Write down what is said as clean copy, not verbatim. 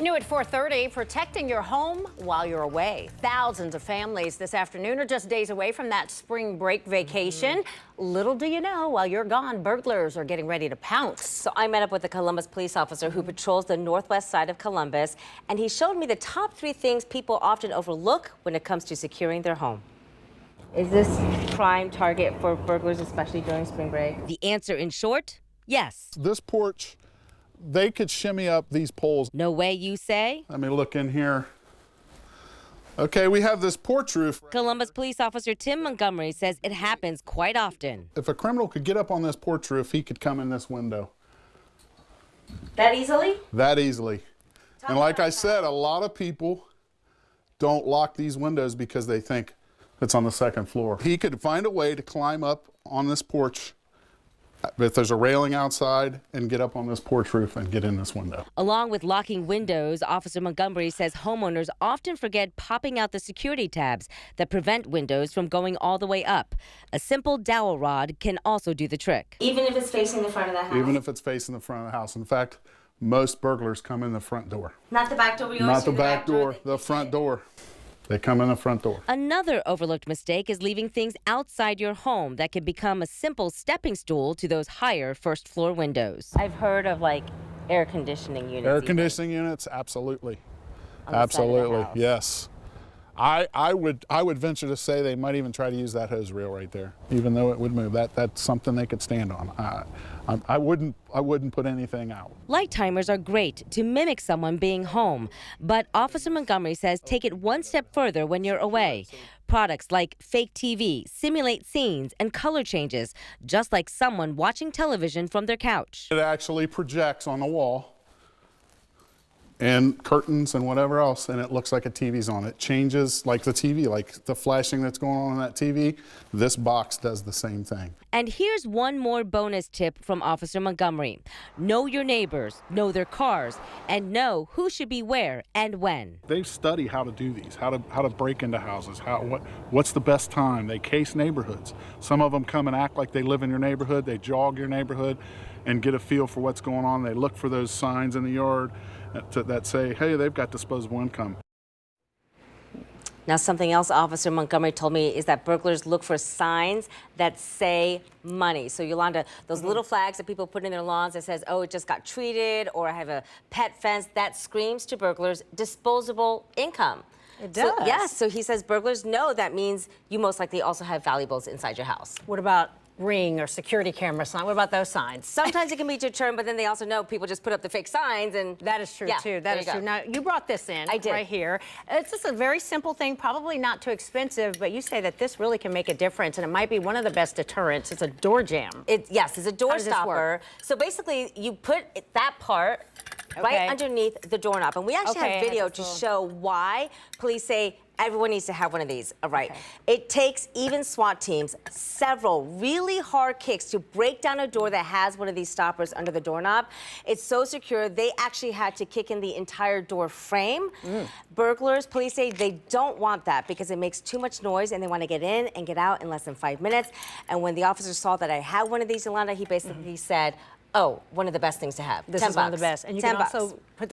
New at 4:30, protecting your home while you're away. Thousands of families this afternoon are just days away from that spring break vacation. Little do you know, while you're gone, burglars are getting ready to pounce. So I met up with a Columbus police officer who patrols the northwest side of Columbus, and he showed me the top 3 things people often overlook when it comes to securing their home. Is this prime target for burglars, especially during spring break? The answer, in short, yes. This porch, they could shimmy up these poles. No way, you say? Let me look in here. Okay, we have this porch roof. Columbus police officer Tim Montgomery says it happens quite often. If a criminal could get up on this porch roof, he could come in this window. That easily? That easily. And like I said, a lot of people don't lock these windows because they think it's on the second floor. He could find a way to climb up on this porch if there's a railing outside and get up on this porch roof and get in this window. Along with locking windows, Officer Montgomery says homeowners often forget popping out the security tabs that prevent windows from going all the way up. A simple dowel rod can also do the trick. Even if it's facing the front of the house? Even if it's facing the front of the house. In fact, most burglars come in the front door. Not the back door? Not the back door, the front door. They come in the front door. Another overlooked mistake is leaving things outside your home that can become a simple stepping stool to those higher first floor windows. I've heard of like air conditioning units. Air conditioning units, absolutely. Absolutely, yes. I would venture to say they might even try to use that hose reel right there, even though it would move. That's something they could stand on. I wouldn't put anything out. Light timers are great to mimic someone being home, but Officer Montgomery says take it one step further when you're away. Products like fake TV simulate scenes and color changes, just like someone watching television from their couch. It actually projects on the wall and curtains and whatever else, and it looks like a TV's on. It changes like the TV, like the flashing that's going on in that TV. This box does the same thing. And here's one more bonus tip from Officer Montgomery. Know your neighbors, know their cars, and know who should be where and when. They study how to do these, how to break into houses, what's the best time. They case neighborhoods. Some of them come and act like they live in your neighborhood. They jog your neighborhood and get a feel for what's going on. They look for those signs in the yard that say, hey, they've got disposable income. Now, something else Officer Montgomery told me is that burglars look for signs that say money. So, Yolanda, those little flags that people put in their lawns that says, oh, it just got treated, or I have a pet fence, that screams to burglars disposable income. It does. So, yes, so he says burglars know that means you most likely also have valuables inside your house. What about Ring or security camera sign? What about those signs? Sometimes it can be deterrent, but then they also know people just put up the fake signs, and that is true too. That is true. Now you brought this in. I did. Right here. It's just a very simple thing, probably not too expensive, but you say that this really can make a difference, and it might be one of the best deterrents. It's a door jamb. Yes, it's a door stopper. So basically, you put that part right underneath the doorknob, and we actually have video to show why police say everyone needs to have one of these. All right. Okay. It takes even SWAT teams several really hard kicks to break down a door that has one of these stoppers under the doorknob. It's so secure, they actually had to kick in the entire door frame. Burglars, police say they don't want that because it makes too much noise and they want to get in and get out in less than 5 minutes. And when the officer saw that I had one of these, Yolanda, he basically said, oh, one of the best things to have. This is one of the best. And you can also put